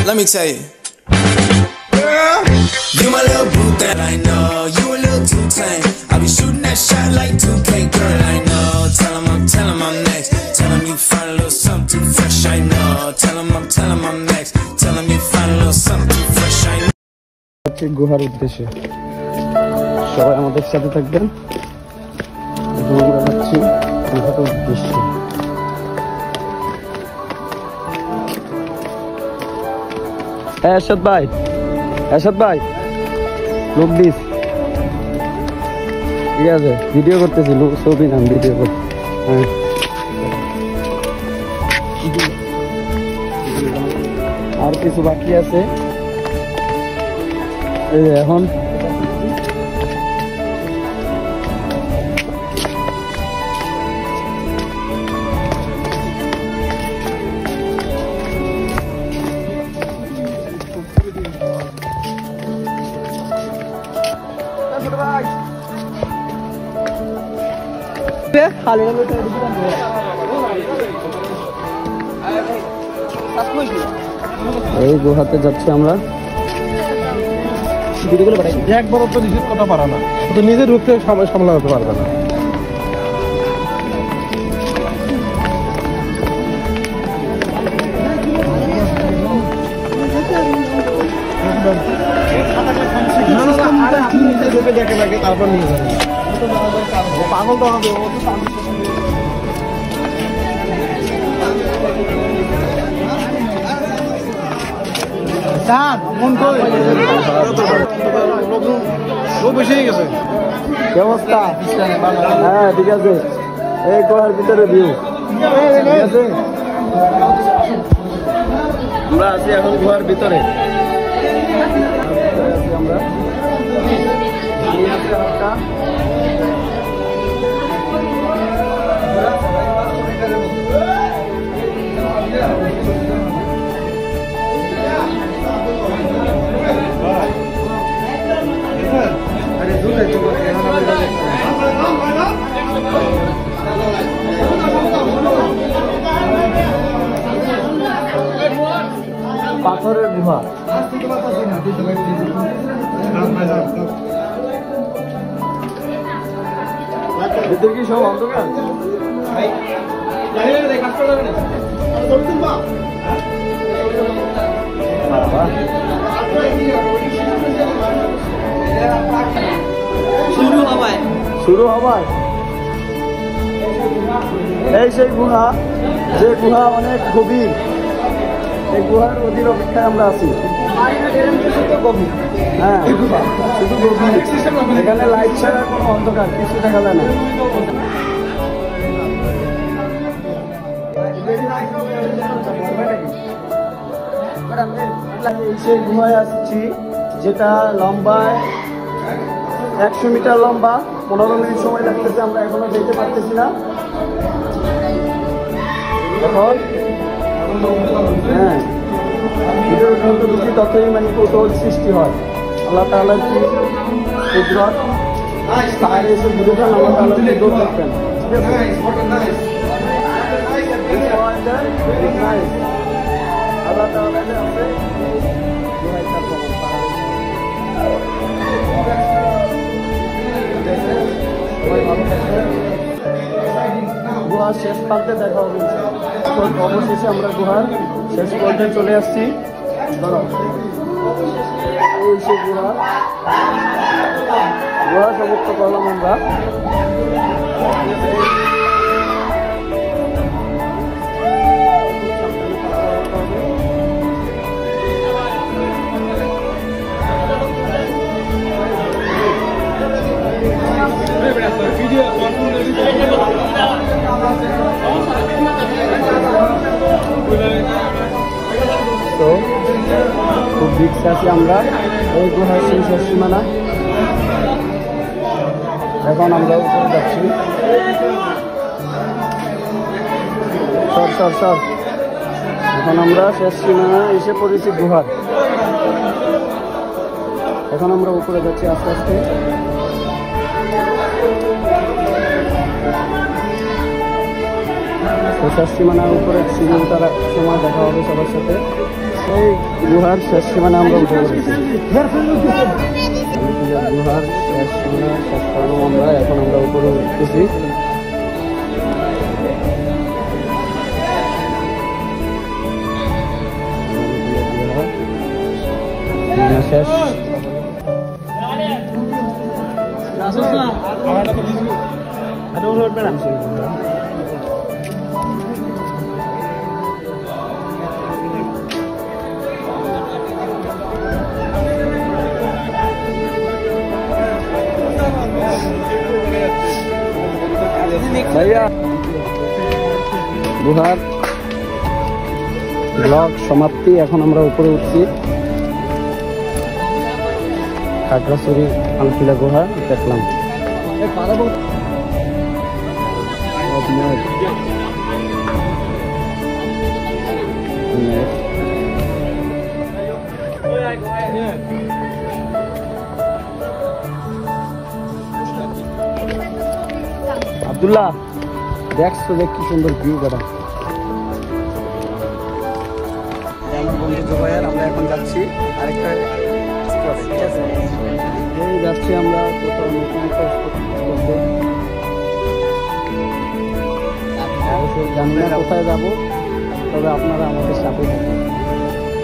Let me tell you. Girl, you my little boo that I know. You a little too tame. I be shooting that shot like 2K, girl, I know. Tell him I'm next. Tell him you find a little something too fresh, I know. Tell him I'm next. Tell him you find a little something too fresh, I know. গুহার উদ্দেশ্যে সবাই আমাদের সাথে থাকবেন। আমরা যাচ্ছি গুহার উদ্দেশ্যে। এরশাদ ভাই লোক দিস, ঠিক আছে? ভিডিও করতেছি, ছবি নাম ভিডিও কর। হ্যাঁ, আর কিছু বাকি আছে। এই এখন এই গুহাতে যাচ্ছি আমরা। একবার তো নিষেধ করতে পারে না, তো নিজের রূপ থেকে সামলাতে পারবে না। নিজের রূপে দেখে লাগে, তারপর নিয়ে যাবে। পাগল তো হবে, ও তো ব্যবস্থা। হ্যাঁ, ঠিক আছে। এই গুহার ভিতরে ভিউ, ঠিক আছে? আমরা আছি এখন গুহার ভিতরে। আমরা পাথরের গুহা। ভিতর কি সব অন্ধকার? শুরু হবার এই সেই গুহা, যে গুহা অনেক গভীর। এই গুহার অধীর অপেক্ষায় আমরা আছি। হ্যাঁ, শুধু গভীর। এখানে লাইট ছাড়া কোনো অন্ধকার, কিছু দেখা যায় না। সেই গুহায় আসছি, যেটা লম্বায় 100 মিটার লম্বা। 15 মিনিট সময় লাগতেছে, আমরা এখনো যেতে পারতেছি না। এখন হ্যাঁ, ভিতরে যত ঢুকি ততই মানে কৌতূহল সৃষ্টি হয়। আল্লাহ তাআলা কি কুদরত, তাহলে এসে ঘুরে যান, আল্লাহ তাআলা কুদরত দেখবেন। আল্লাহ তাআলা আছে গুহার শেষ প্রান্তে দেখা হবে। অবশেষে আমরা গুহার শেষ পর্যায়ে চলে আসছি। গুহা সমাপ্ত করলাম আমরা। তো খুব রিক্সে আছি আমরা। এই গুহার শেষ সীমানা। এখন আমরা উপরে যাচ্ছি। সর এখন আমরা শেষ সীমানা এসে পড়েছি গুহার। এখন আমরা উপরে যাচ্ছি আস্তে আস্তে। শেষ সীমানার উপরে সিঁড়ি উঠার সময় দেখা হবে সবার সাথে। এই গুহার শেষ সীমানা আমরা উঠে পড়েছি। গুহার শেষ সীমানা শেষ করানো আমরা এখন আমরা উপরে উঠতেছি। শেষ ভাইয়া গুহার ব্লগ সমাপ্তি। এখন আমরা উপরে উঠছি খাগড়াছড়ি আলখিলা গুহা দেখলাম। আব্দুল্লাহ দেখছো দেখ কি সুন্দর ভিউ বেড়া। আমার বন্ধু জোবাইর, আমরা এখন যাচ্ছি আরেকটা স্পটে, ঠিক আছে? এই যাচ্ছি আমরা কোথাও নতুন একটা স্পটে। জানি না কোথায় যাবো, তবে আপনারা আমাদের সাথে থাকুন।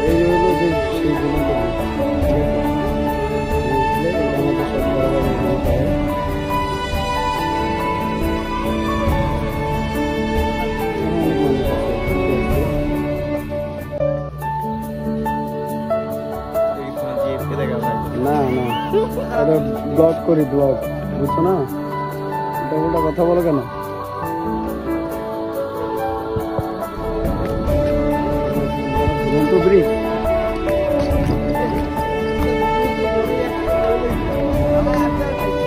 এই হলো যে সেইগুলো আমাদের সব বড় বড় না না, এটা ব্লগ করি, ব্লগ, বুঝছো না? এটা উল্টা কথা বলো কেন? ব্রিজ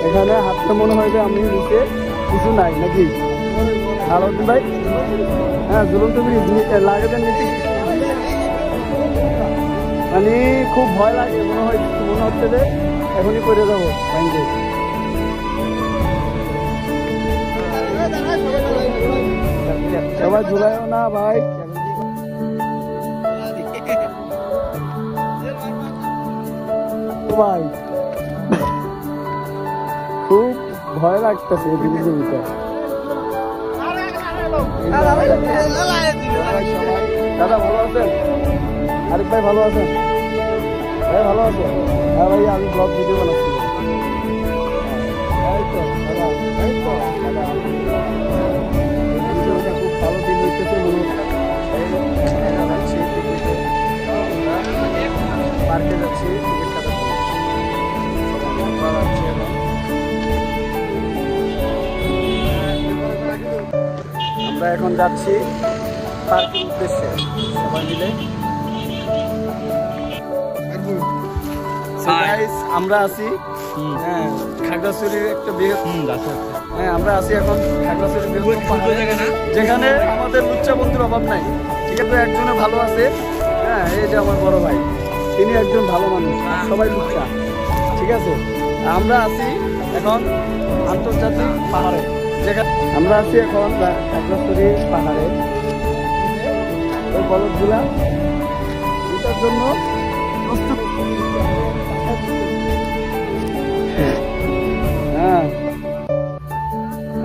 এখানে হাঁটতে মনে হয় যে আমি নিচে কিছু নাই নাকি? আলাউদ্দিন ভাই, হ্যাঁ ঝুলন্ত ব্রিজ লাগাতেন নিচে, মানে খুব ভয় লাগে, মনে হচ্ছে যে এখনই করে যাবো মাইন্ডে। সবাই ঝুলাইও না ভাই। ভাই খুব ভয় লাগতেছে এই ব্রিজের ভিতরে। দাদা ভালো আছেন? আরিফ ভাই ভালো আছেন? ভাই ভালো আছে? হ্যাঁ ভাই, আমি ব্লগ ভিডিও বানাচ্ছি। খুব ভালো দিন হইতেছে পার্কে যাচ্ছি টিকিট কাটার জন্য। আমরা এখন যাচ্ছি পার্কের উদ্দেশ্যে সবাই মিলে। আমরা আছি খাগড়াছড়ির একটা আমরা আছি এখন খাগড়াছড়ির যেখানে আমাদের লুচ্চা বন্ধুর অভাব নাই। ঠিক আছে, একজনে ভালো আছে, হ্যাঁ এই যে আমার বড় ভাই, তিনি একজন ভালো মানুষ, সবাই লুচ্চা, ঠিক আছে? আমরা আছি এখন আন্তর্জাতিক পাহাড়ে, যেখানে আমরা আছি এখন খাগড়াছড়ি পাহাড়ে। ওই বলদগুলা এটার জন্য হ্যাঁ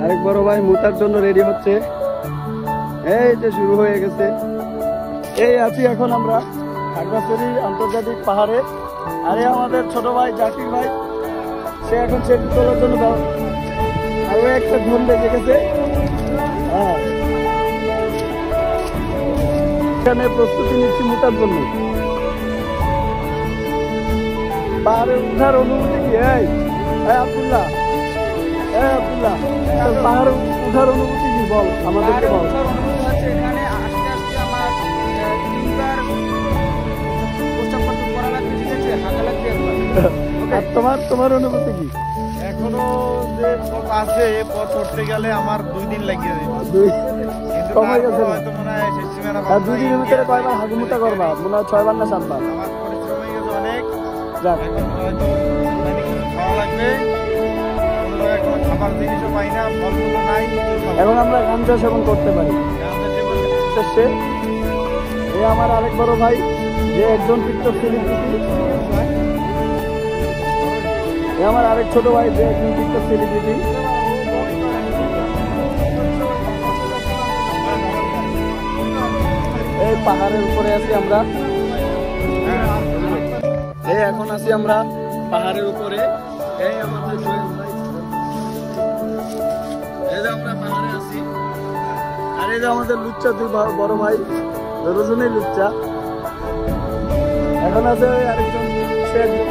আরেক বড় ভাই মুতার জন্য রেডি হচ্ছে। এই যে শুরু হয়ে গেছে। এই আছি এখন আমরা খাগড়াছড়ি আন্তর্জাতিক পাহাড়ে। আরে আমাদের ছোট ভাই জাকির ভাই, সে এখন সেটি তোলার জন্য আরো একটা ঘুম বেজে গেছে। হ্যাঁ, এখানে প্রস্তুতি নিচ্ছি মুতার জন্য। পাহাড়ে উঠার অনুভূতি কি? আব্দুল্লাহ, আব্দুল্লাহ, পাহাড়ে উঠার অনুভূতি কি বল আমাদেরকে বল। এখানে আস্তে আস্তে আমার 3বার প্রস্তাব করা লাগবে, ঠিক আছে? হাঁকা লাগবে একবার। তোমার অনুভূতি কি? এখনো যে পথ আছে, এ পথ উঠতে গেলে আমার 2 দিন লাগিয়ে যাবে। 2 গেছে হয়তো মনে হয় শেষ সীমানা। 2 দিনের ভিতরে কয়বার হাগুমুতা করবা? মনে হয় 6বার না 7বার। আমার পরিশ্রম হয়ে গেছে অনেক। যাক, এখন হয়তো খাওয়া লাগবে, কোনো এখন খাবার জিনিসও পাই না, ফলগুলো নাই। এখন আমরা গাঞ্জা সেবন করতে পারি। এই আমার আরেক বড় ভাই, যে একজন টিকটক সেলিব্রিটি। এ আমার আরেক ছোট ভাই, যে একজন টিকটক সেলিব্রিটি। এই পাহাড়ের উপরে আছি আমরা। এই এখন আছি আমরা পাহাড়ের উপরে। এই আমাদের সোহেল ভাই, এই যে আমরা পাহাড়ে আছি। আর এই যে আমাদের লুচ্চা দুই বড় ভাই, দুজনেই লুচ্চা। এখন আছে আরেকজন, সে একজন